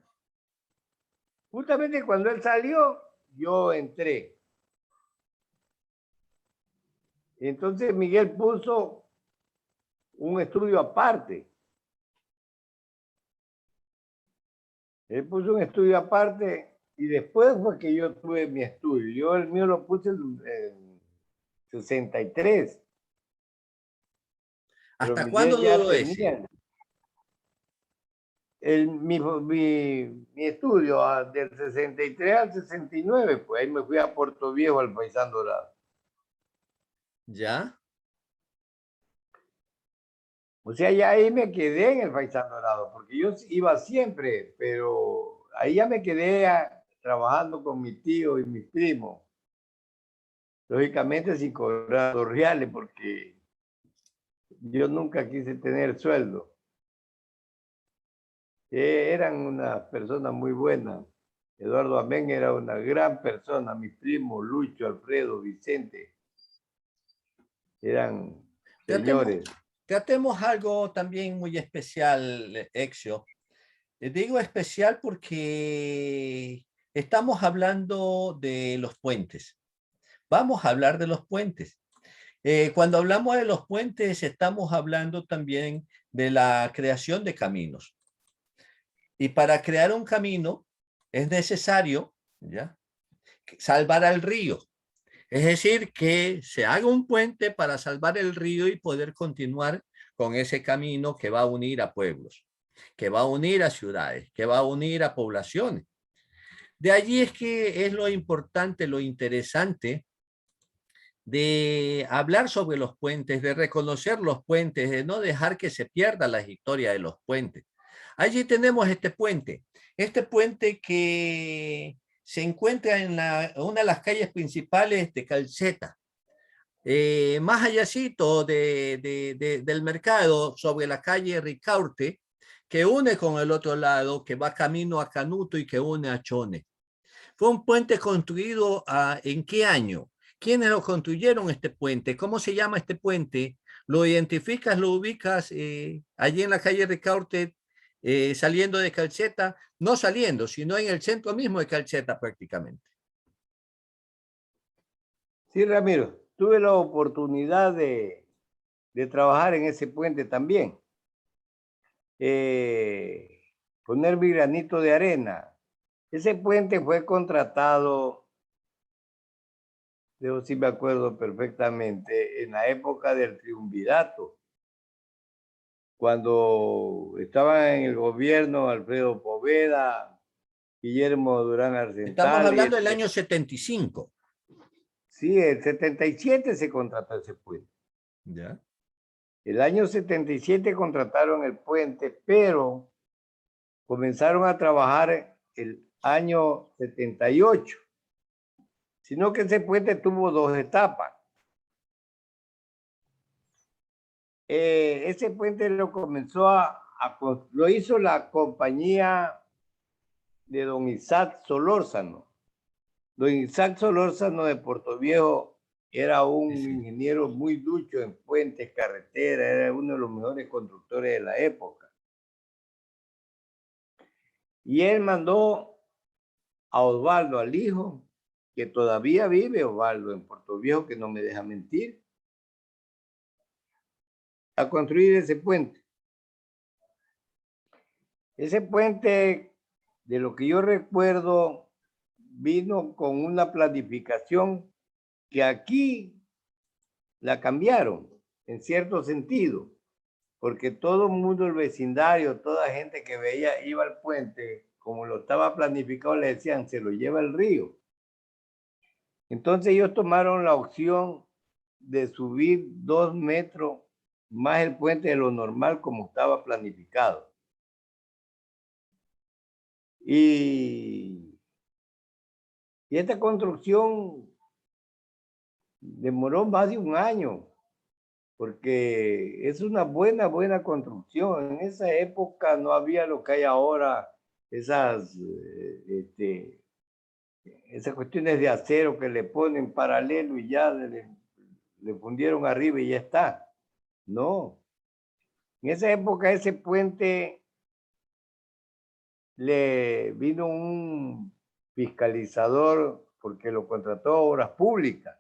Justamente cuando él salió, yo entré. Entonces Miguel puso un estudio aparte. Él puso un estudio aparte y después fue que yo tuve mi estudio. Yo el mío lo puse en 63. Pero ¿Hasta cuándo Miguel ya duró ese? tenía mi estudio del 63 al 69, pues ahí me fui a Puerto Viejo al Paisán Dorado. ¿Ya? O sea, ya ahí me quedé en el Paisán Dorado, porque yo iba siempre, pero ahí ya me quedé trabajando con mi tío y mis primos. Lógicamente sin cobrar los reales, porque yo nunca quise tener sueldo. Eran unas personas muy buenas. Eduardo Amén era una gran persona, mis primos Lucho, Alfredo, Vicente, eran Tratemos, señores. tratemos algo también muy especial, Exio. Digo especial porque estamos hablando de los puentes. Vamos a hablar de los puentes. Cuando hablamos de los puentes, estamos hablando también de la creación de caminos. Y para crear un camino es necesario, ¿ya?, salvar al río. Es decir, que se haga un puente para salvar el río y poder continuar con ese camino que va a unir a pueblos, que va a unir a ciudades, que va a unir a poblaciones. De allí es que es lo importante, lo interesante de hablar sobre los puentes, de reconocer los puentes, de no dejar que se pierda la historia de los puentes. Allí tenemos este puente que se encuentra en una de las calles principales de Calceta, más allácito del mercado, sobre la calle Ricaurte, que une con el otro lado, que va camino a Canuto y que une a Chone. Fue un puente construido ¿en qué año? ¿Quiénes lo construyeron este puente? ¿Cómo se llama este puente? ¿Lo identificas, lo ubicas allí en la calle Ricaurte, saliendo de Calceta? No saliendo, sino en el centro mismo de Calceta prácticamente. Sí, Ramiro, tuve la oportunidad de trabajar en ese puente también. Poner mi granito de arena. Ese puente fue contratado, yo sí me acuerdo perfectamente, en la época del triunvirato, cuando estaba en el gobierno Alfredo Poveda, Guillermo Durán Estamos Argental. hablando del año 75. Sí, el 77 se contrató ese puente. ¿Ya? El año 77 contrataron el puente, pero comenzaron a trabajar el año 78, sino que ese puente tuvo dos etapas. Ese puente lo lo hizo la compañía de don Isaac Solórzano. Don Isaac Solórzano de Portoviejo era un ingeniero muy ducho en puentes, carreteras, era uno de los mejores constructores de la época. Y él mandó a Osvaldo, al hijo, que todavía vive Osvaldo en Portoviejo, que no me deja mentir, a construir ese puente. Ese puente, de lo que yo recuerdo, vino con una planificación que aquí la cambiaron, en cierto sentido, porque todo el mundo, el vecindario, toda gente que veía, iba al puente, como lo estaba planificado, le decían, se lo lleva el río. Entonces ellos tomaron la opción de subir 2 metros más el puente de lo normal como estaba planificado. Y esta construcción demoró más de un año, porque es una buena construcción. En esa época no había lo que hay ahora, esas cuestiones de acero que le ponen paralelo y ya le fundieron arriba y ya está. No. En esa época ese puente le vino un fiscalizador porque lo contrató a Obras Públicas.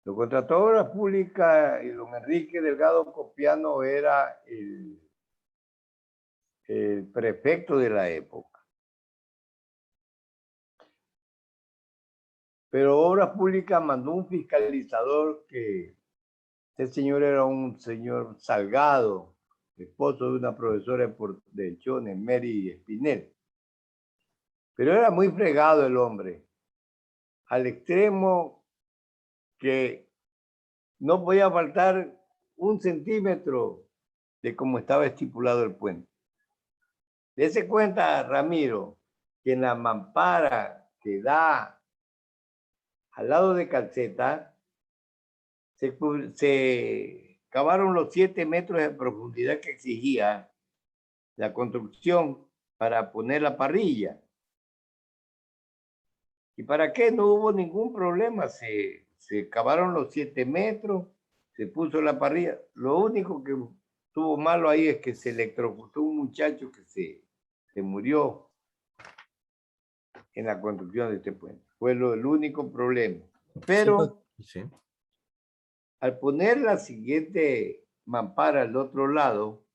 Lo contrató a Obras Públicas y don Enrique Delgado Copiano era el prefecto de la época. Pero Obras Públicas mandó un fiscalizador que este señor era un señor Salgado, esposo de una profesora de Chones, Mary Espinel. Pero era muy fregado el hombre, al extremo que no podía faltar 1 centímetro de cómo estaba estipulado el puente. Dese cuenta, Ramiro, que en la mampara que da al lado de Calceta, se cavaron los 7 metros de profundidad que exigía la construcción para poner la parrilla. ¿Y para qué? No hubo ningún problema. Se cavaron los 7 metros, se puso la parrilla. Lo único que estuvo malo ahí es que se electrocutó un muchacho que se murió en la construcción de este puente. Fue el único problema. Pero sí, al poner la siguiente mampara al otro lado,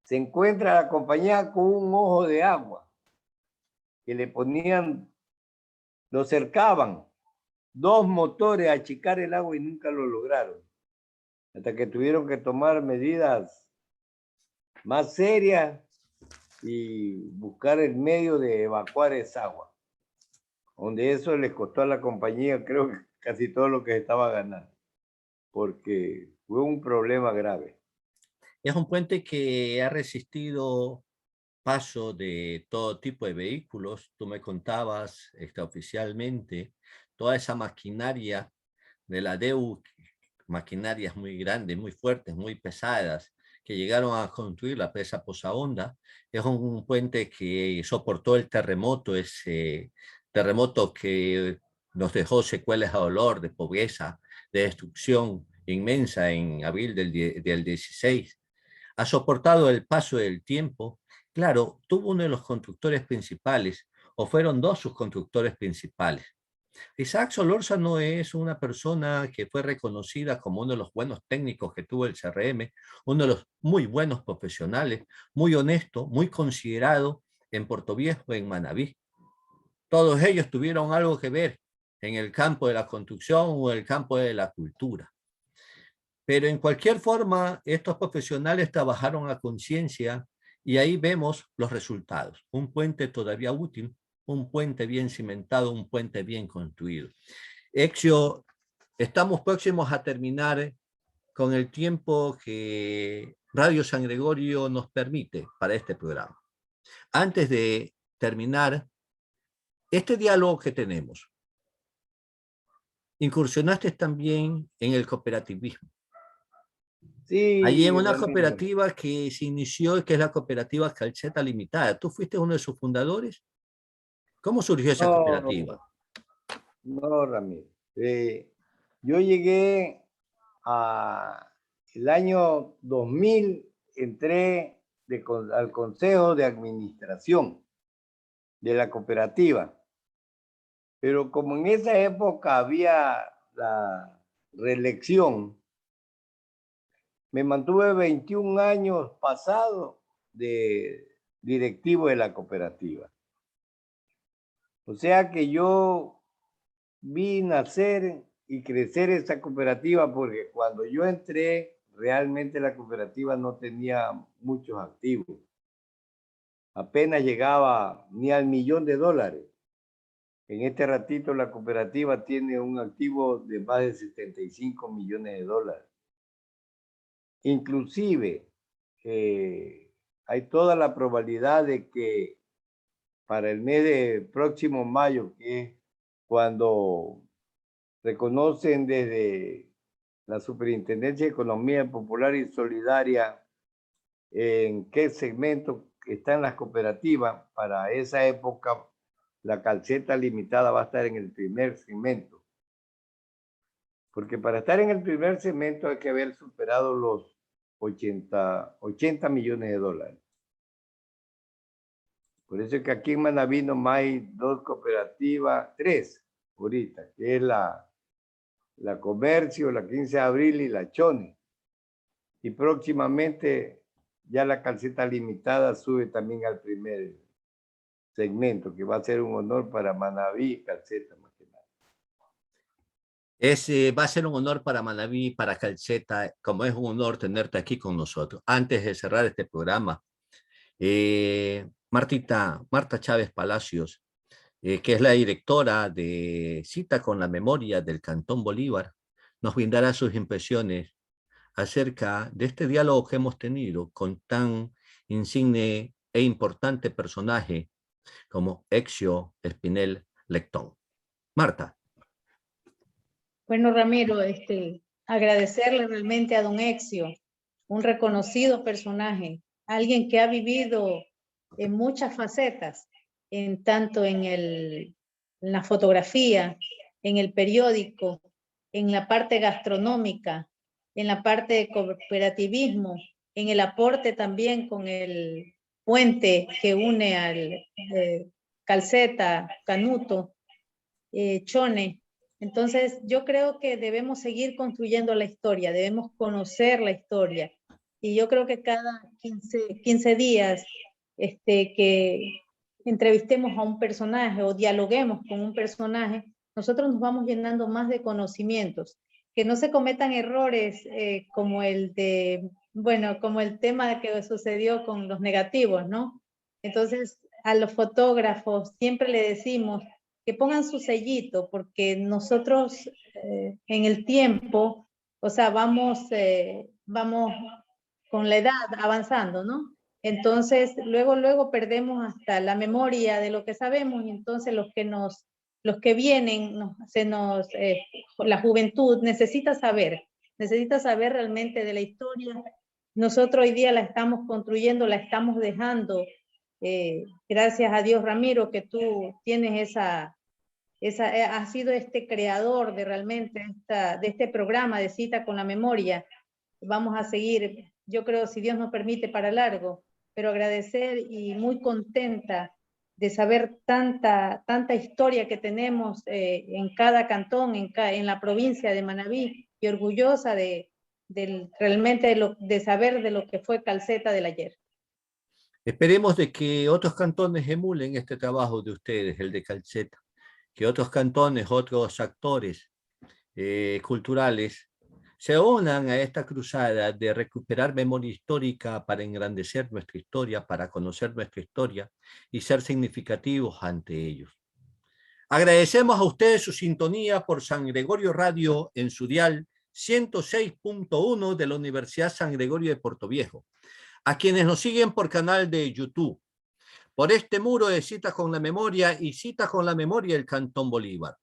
se encuentra la compañía con un ojo de agua que le ponían, lo cercaban 2 motores a achicar el agua y nunca lo lograron. Hasta que tuvieron que tomar medidas más serias y buscar el medio de evacuar esa agua. Donde eso les costó a la compañía, creo que casi todo lo que se estaba ganando, porque fue un problema grave. es un puente que ha resistido paso de todo tipo de vehículos. Tú me contabas oficialmente toda esa maquinaria de la DEU, maquinarias muy grandes, muy fuertes, muy pesadas, que llegaron a construir la presa Posaonda. Es un puente que soportó el terremoto, ese terremoto que nos dejó secuelas de dolor, de pobreza, de destrucción inmensa en abril del 16. Ha soportado el paso del tiempo. Claro, tuvo uno de los constructores principales, o fueron 2 sus constructores principales. Isaac Solórzano es una persona que fue reconocida como uno de los buenos técnicos que tuvo el CRM, uno de los muy buenos profesionales, muy honesto, muy considerado en Portoviejo, en Manabí. Todos ellos tuvieron algo que ver en el campo de la construcción o en el campo de la cultura. Pero en cualquier forma, estos profesionales trabajaron a conciencia y ahí vemos los resultados. Un puente todavía útil, un puente bien cimentado, un puente bien construido. Exio, estamos próximos a terminar con el tiempo que Radio San Gregorio nos permite para este programa. Antes de terminar este diálogo que tenemos, incursionaste también en el cooperativismo. Allí en Sí, una Ramiro. cooperativa que se inició, que es la cooperativa Calceta Limitada. ¿Tú fuiste uno de sus fundadores? ¿Cómo surgió esa cooperativa? No, Ramiro. Yo llegué el año 2000, entré al Consejo de Administración de la cooperativa. Pero como en esa época había la reelección, me mantuve 21 años pasados de directivo de la cooperativa. O sea que yo vi nacer y crecer esa cooperativa porque cuando yo entré, realmente la cooperativa no tenía muchos activos. Apenas llegaba ni al $1.000.000. En este ratito la cooperativa tiene un activo de más de $75 millones. Inclusive, hay toda la probabilidad de que para el mes de próximo mayo, que es cuando reconocen desde la Superintendencia de Economía Popular y Solidaria en qué segmento están las cooperativas, para esa época la Calceta Limitada va a estar en el primer segmento. Porque para estar en el primer segmento hay que haber superado los 80 millones de dólares. Por eso es que aquí en Manaví nomás hay 2 cooperativas, 3 ahorita, que es la Comercio, la 15 de abril y la Chone. Y próximamente ya la Calceta Limitada sube también al primer segmento, que va a ser un honor para Manaví y Calceta. Va a ser un honor para Manaví, para Calceta, como es un honor tenerte aquí con nosotros. Antes de cerrar este programa, Marta Chávez Palacios, que es la directora de Cita con la Memoria del Cantón Bolívar, nos brindará sus impresiones acerca de este diálogo que hemos tenido con tan insigne e importante personaje como Exio Espinel Lectón. Marta. Bueno, Ramiro, agradecerle realmente a don Exio, un reconocido personaje, alguien que ha vivido en muchas facetas, tanto en la fotografía, en el periódico, en la parte gastronómica, en la parte de cooperativismo, en el aporte también con el puente que une al Calceta, Canuto, Chone. Entonces, yo creo que debemos seguir construyendo la historia, debemos conocer la historia. Y yo creo que cada 15 días que entrevistemos a un personaje o dialoguemos con un personaje, nosotros nos vamos llenando más de conocimientos. Que no se cometan errores como el como el tema que sucedió con los negativos, ¿no? Entonces, a los fotógrafos siempre le decimos que pongan su sellito, porque nosotros en el tiempo, o sea, vamos con la edad avanzando, ¿no? Entonces, luego perdemos hasta la memoria de lo que sabemos, y entonces los que vienen, la juventud necesita saber realmente de la historia. Nosotros hoy día la estamos construyendo, la estamos dejando. Gracias a Dios, Ramiro, que tú tienes has sido creador de realmente de este programa de Cita con la Memoria. Vamos a seguir, yo creo, si Dios nos permite, para largo, pero agradecer y muy contenta de saber tanta historia que tenemos en cada cantón, en la provincia de Manabí, y orgullosa realmente de saber de lo que fue Calceta del ayer. Esperemos de que otros cantones emulen este trabajo de ustedes, el de Calceta, que otros cantones, otros actores culturales se unan a esta cruzada de recuperar memoria histórica para engrandecer nuestra historia, para conocer nuestra historia y ser significativos ante ellos. Agradecemos a ustedes su sintonía por San Gregorio Radio en su dial 106.1 de la Universidad San Gregorio de Portoviejo. A quienes nos siguen por canal de YouTube, por este muro de Citas con la Memoria y Citas con la Memoria del Cantón Bolívar.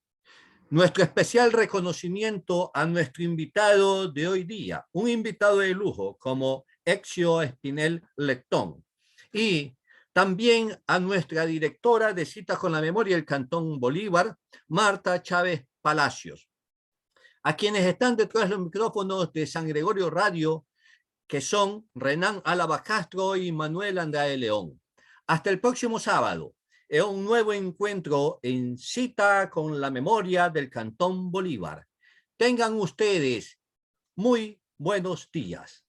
Nuestro especial reconocimiento a nuestro invitado de hoy día, un invitado de lujo como Exio Espinel Lectón, y también a nuestra directora de Citas con la Memoria del Cantón Bolívar, Marta Chávez Palacios. A quienes están detrás de los micrófonos de San Gregorio Radio, que son Renan Álava Castro y Manuel Andrade León. Hasta el próximo sábado, en un nuevo encuentro en Cita con la Memoria del Cantón Bolívar. Tengan ustedes muy buenos días.